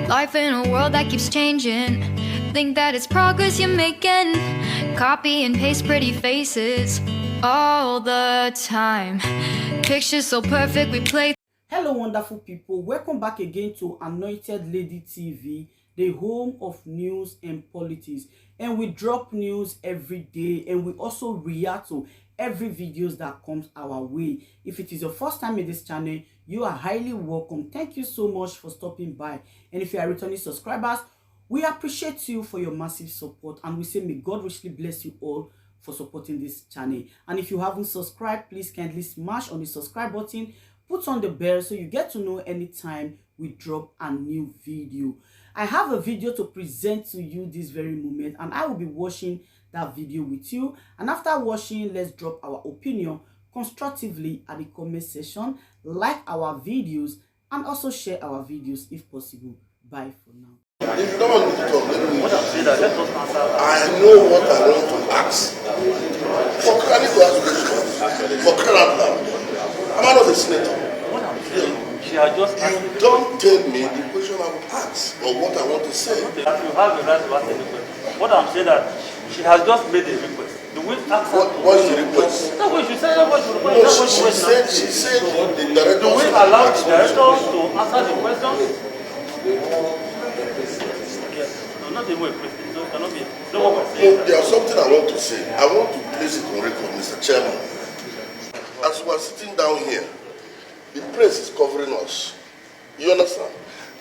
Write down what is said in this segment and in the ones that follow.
Life in a world that keeps changing. Think that it's progress you're making. Copy and paste pretty faces all the time. Pictures so perfect we play. Hello wonderful people, welcome back again to Anointed Lady TV, the home of news and politics. And we drop news every day, and we also react to every videos that comes our way. If it is your first time in this channel, you are highly welcome. Thank you so much for stopping by. And if you are returning subscribers, we appreciate you for your massive support, and we say may God richly bless you all for supporting this channel. And if you haven't subscribed, please kindly smash on the subscribe button, put on the bell so you get to know anytime we drop a new video. I have a video to present to you this very moment, and I will be watching that video with you. And after watching, let's drop our opinion constructively at the comment section, like our videos, and also share our videos if possible. Bye for now. If you don't want me to talk, let me I know what I want to ask. For crying to ask questions. For crying out loud. Am I not a senator? She has just You don't tell me the question I will ask or what I want to say. you have a right to ask a request. What I'm saying that she has just made a request. Do we ask her? What is the request? That's what she said. That's what she requested. No, That's what she said the director. Do we allow the director to answer the question? No, not even a question. So it cannot be. No one will say that. There's something I want to say. I want to place it on record, Mr. Chairman. As we are sitting down here, the press is covering us. You understand?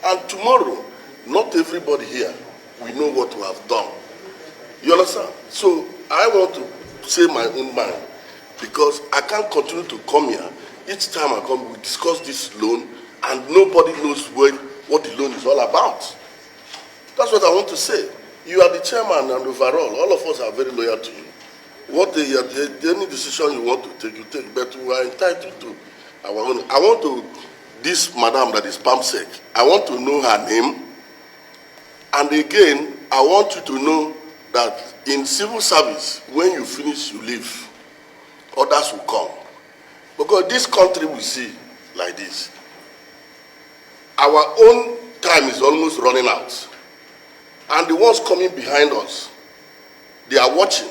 And tomorrow, not everybody here will know what we have done. You understand? So I want to say my own mind, because I can't continue to come here. Each time I come, we discuss this loan, and nobody knows what the loan is all about. That's what I want to say. You are the chairman, and overall, all of us are very loyal to you. Any decision you want to take, you take. But we are entitled to our own. I want to, this madam that is Pamsek, I want to know her name. And again, I want you to know that in civil service, when you finish, you leave. Others will come. Because this country we see like this. Our own time is almost running out. And the ones coming behind us, they are watching.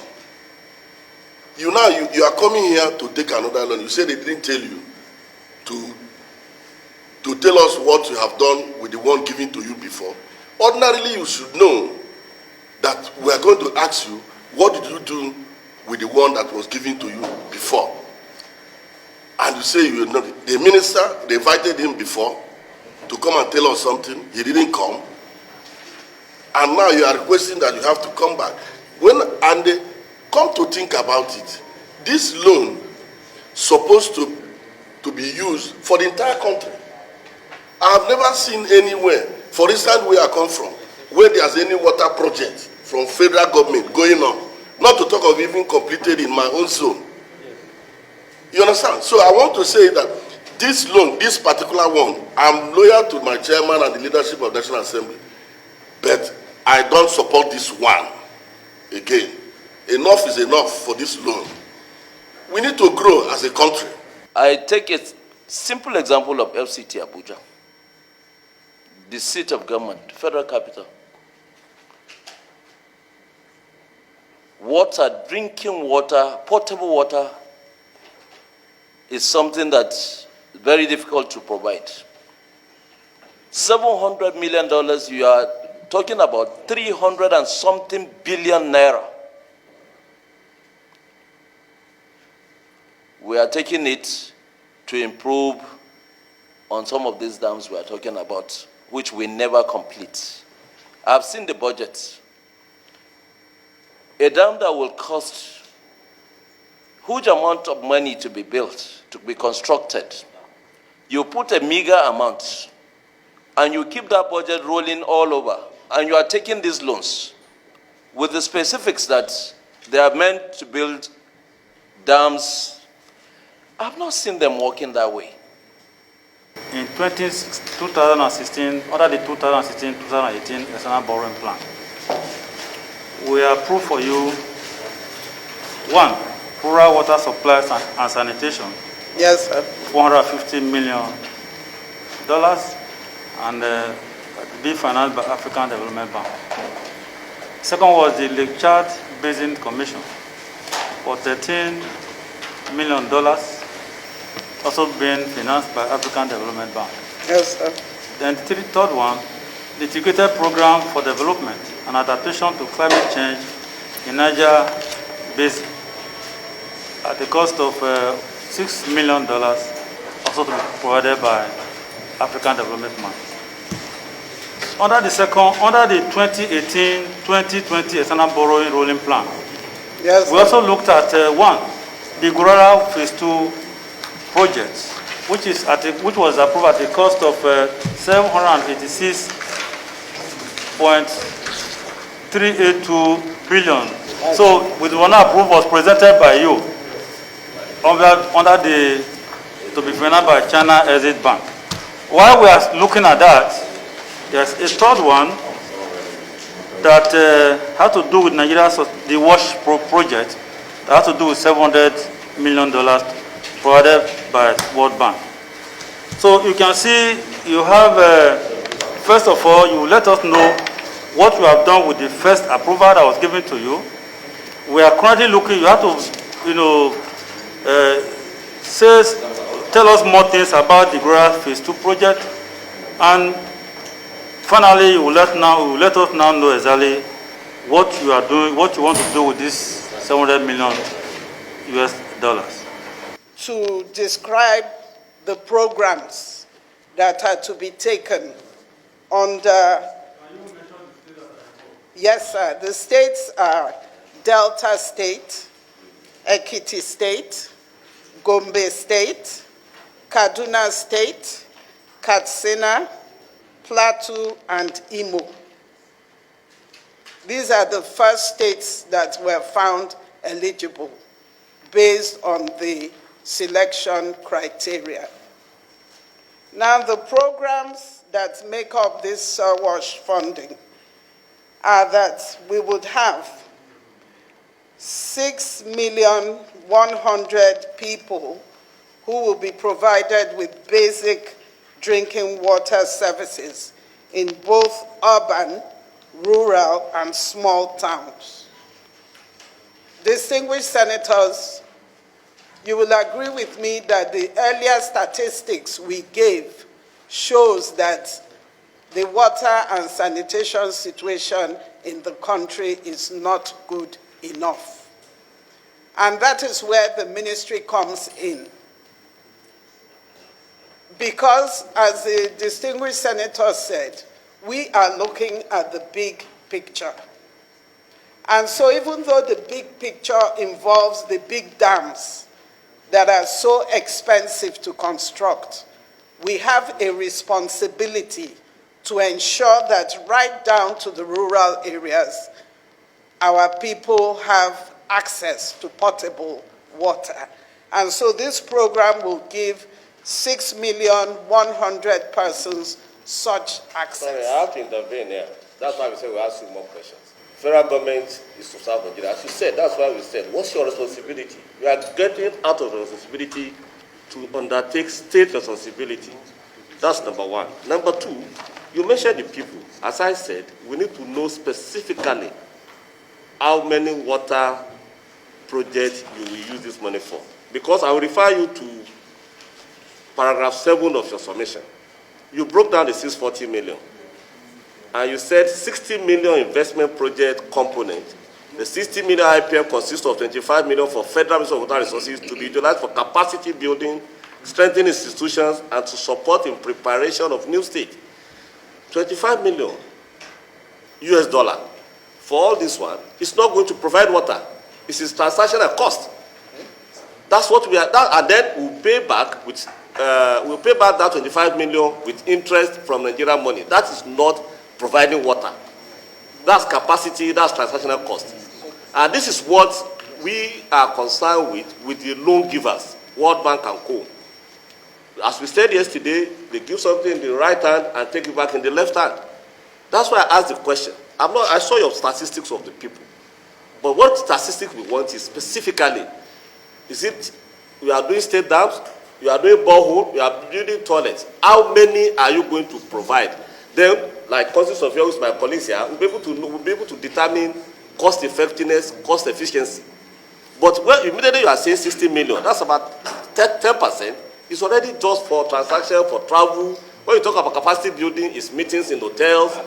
You are coming here to take another loan. You say they didn't tell you to tell us what you have done with the one given to you before. Ordinarily, you should know that we are going to ask you, what did you do with the one that was given to you before? And you say you know the minister, they invited him before to come and tell us something. He didn't come. And now you are requesting that you have to come back. And they come to think about it, this loan supposed to be used for the entire country. I have never seen anywhere, for instance, where I come from, where there's any water project from federal government going on, not to talk of even completed in my own zone. You understand? So I want to say that this loan, this particular one, I'm loyal to my chairman and the leadership of the National Assembly, but I don't support this one. Again, enough is enough for this loan. We need to grow as a country. I take a simple example of FCT Abuja, the seat of government, federal capital. Water, drinking water, potable water is something that's very difficult to provide. $700 million, you are talking about 300 and something billion naira. We are taking it to improve on some of these dams we are talking about, which we never complete. I've seen the budget. A dam that will cost huge amount of money to be built, to be constructed. You put a meager amount, and you keep that budget rolling all over, and you are taking these loans with the specifics that they are meant to build dams. I've not seen them working that way. In 2016, under the 2016-2018 National Borrowing Plan, we approved for you, one, rural water supplies and sanitation. Yes, sir. $450 million, and be financed by African Development Bank. Second was the Lake Chad Basin Commission for $13 million, also being financed by African Development Bank. Yes, sir. Then the third one, the Integrated Program for Development and Adaptation to Climate Change in Niger Basin at the cost of $6 million, also to be provided by African Development Bank. Under the 2018-2020 external borrowing rolling plan, Yes, we also looked at one, the Gurara Phase 2 project, which was approved at the cost of 786.382 billion. So, with the one approved was presented by you under the to be financed by China Exit Bank. While we are looking at that, there's a third one that had to do with Nigeria's the WASH project that had to do with $700 million provided by World Bank. So you can see you have, first of all, you let us know what you have done with the first approval that was given to you. We are currently looking, you have to, tell us more things about the Gurara Phase 2 project, and finally, you will let us now know exactly what you are doing, what you want to do with this $700 million US. To describe the programs that are to be taken under. Yes, sir. The states are Delta State, Ekiti State, Gombe State, Kaduna State, Katsina, Plateau, and Imo. These are the first states that were found eligible based on the selection criteria. Now, the programs that make up this WASH funding are that we would have 6,100,000 people who will be provided with basic drinking water services in both urban, rural, and small towns. Distinguished senators, you will agree with me that the earlier statistics we gave shows that the water and sanitation situation in the country is not good enough. And that is where the ministry comes in. Because, as the distinguished senator said, we are looking at the big picture. And so even though the big picture involves the big dams that are so expensive to construct, we have a responsibility to ensure that right down to the rural areas, our people have access to potable water. And so this program will give 6,100,000 persons such access. Sorry, I have to intervene here. That's why we say we'll ask you more questions. Federal government is to serve Nigeria. As you said, that's why we said, what's your responsibility? You are getting out of the responsibility to undertake state responsibility. That's number one. Number two, you mentioned the people. As I said, we need to know specifically how many water projects you will use this money for. Because I will refer you to paragraph 7 of your submission. You broke down the 640 million. And you said 60 million investment project component. The 60 million IPM consists of 25 million for federal Ministry of Water Resources to be utilized for capacity building, strengthening institutions, and to support in preparation of new state. 25 million US dollar for all this one. It's not going to provide water. It is transactional cost. That's what we are, and then we'll pay back that 25 million with interest from Nigerian money. That is not providing water. That's capacity, that's transactional cost. And this is what we are concerned with the loan givers, World Bank and Co. As we said yesterday, they give something in the right hand and take it back in the left hand. That's why I asked the question. I saw your statistics of the people. But what statistics we want is specifically, is it we are doing state dams, you are doing borehole, you are building toilets. How many are you going to provide? Then, like Ś3ŒUS, my colleagues here, we'll be able to determine cost effectiveness, cost efficiency. But when immediately you are saying 60 million, that's about 10%. It's already just for transaction, for travel. When you talk about capacity building, it's meetings in hotels,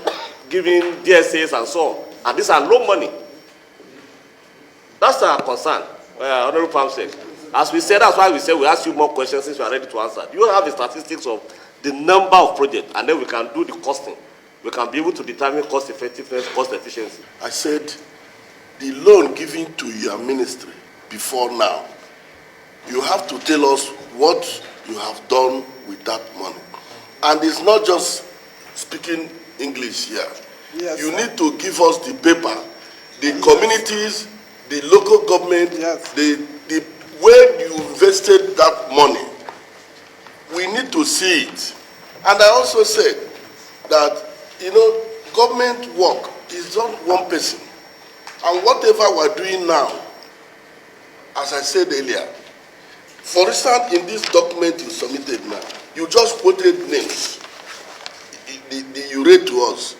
giving DSAs and so on. And these are low money. That's our concern, Honorable Pamsek. As we said, that's why we said we ask you more questions since you are ready to answer. You have the statistics of the number of projects, and then we can do the costing. We can be able to determine cost effectiveness, cost efficiency. I said, the loan given to your ministry before now, you have to tell us what you have done with that money. And it's not just speaking English here. Yes, you sir. need to give us the paper, the communities, the local government, Yes. the where you invested that money. We need to see it. And I also said that, government work is not one person. And whatever we're doing now, as I said earlier, for instance, in this document you submitted now, you just quoted names. You read to us.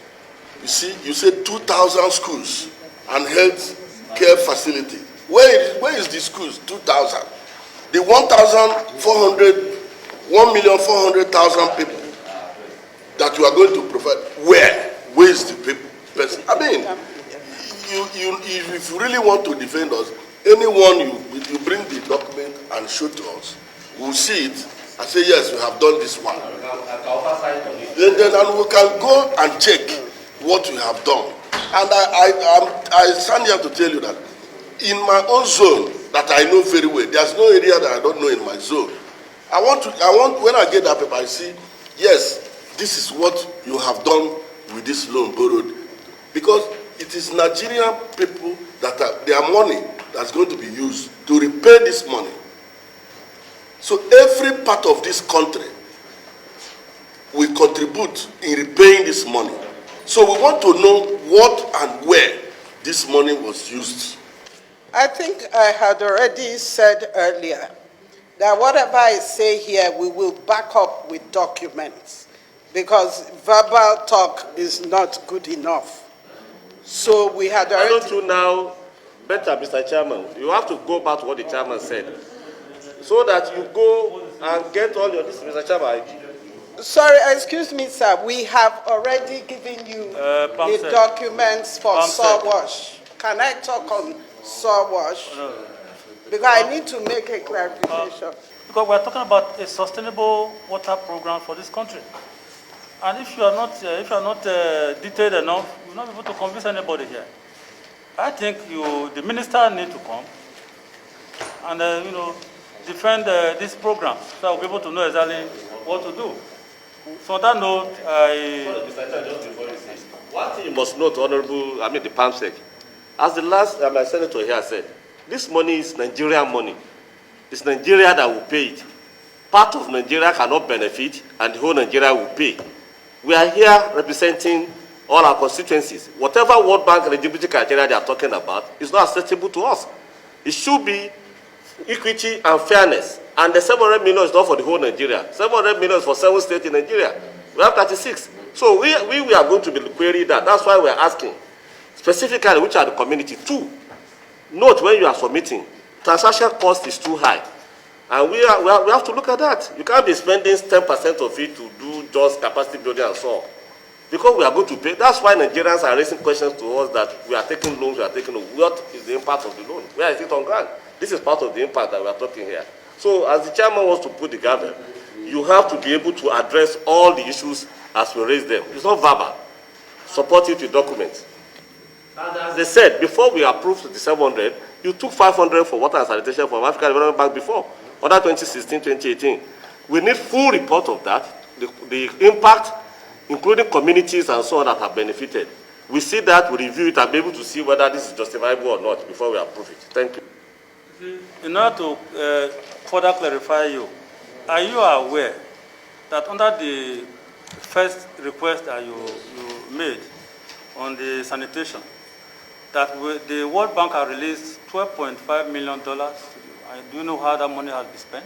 You see, you said 2,000 schools and health care facilities. Where is the schools? 2,000. The 1,400,000 people that you are going to provide. Where is the person? I mean, if you really want to defend us, anyone you bring the document and show to us, we'll see it and say, yes, we have done this one. Then we can go and check what we have done. And I stand here to tell you that in my own zone that I know very well, there's no area that I don't know in my zone. I want when I get that paper, I see, yes, this is what you have done with this loan borrowed. Because it is Nigerian people that their money that's going to be used to repay this money. So every part of this country will contribute in repaying this money. So we want to know what and where this money was used. I think I had already said earlier that whatever I say here, we will back up with documents, because verbal talk is not good enough. So we had Why already... don't you now, better, Mr. Chairman, you have to go back to what the chairman said, so that you go and get all your, this, Mr. Chairman. Sorry, excuse me, sir. We have already given you the documents for Ś3ŒUS. Can I talk on Ś3娥/? No. Because I need to make a clarification. Because we're talking about a sustainable water program for this country. And if you are not detailed enough, you'll not be able to convince anybody here. I think the minister need to come and defend this program, so I'll be able to know exactly what to do. So on that note, one thing you must note, Honorable, the PAMSEC, as the last my senator here said, this money is Nigerian money. It's Nigeria that will pay it. Part of Nigeria cannot benefit, and the whole Nigeria will pay. We are here representing all our constituencies. Whatever World Bank eligibility criteria they are talking about is not acceptable to us. It should be equity and fairness. And the 700 million is not for the whole Nigeria. 700 million is for 7 states in Nigeria. We have 36. So we are going to be querying that. That's why we're asking specifically which are the community. 2, note when you are submitting, transaction cost is too high. And we have to look at that. You can't be spending 10% of it to do just capacity building and so on. Because we are going to pay. That's why Nigerians are raising questions to us that we are taking loans, what is the impact of the loan? Where is it on ground? This is part of the impact that we are talking here. So as the chairman wants to put the gavel, you have to be able to address all the issues as we raise them. It's not verbal. Support it with documents. And as they said, before we approved the 700, you took 500 for water and sanitation from African Development Bank before, under 2016, 2018. We need full report of that, the impact, including communities and so on that have benefited. We see that, we review it, and be able to see whether this is justifiable or not before we approve it. Thank you. in order to further clarify you, are you aware that under the first request that you made on the sanitation, that the World Bank has released $12.5 million to you? And do you know how that money has been spent?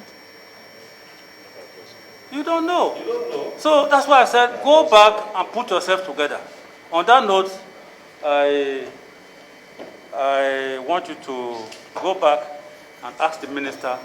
You don't know. You don't know. So that's why I said, go back and put yourself together. On that note, I want you to go back and ask the minister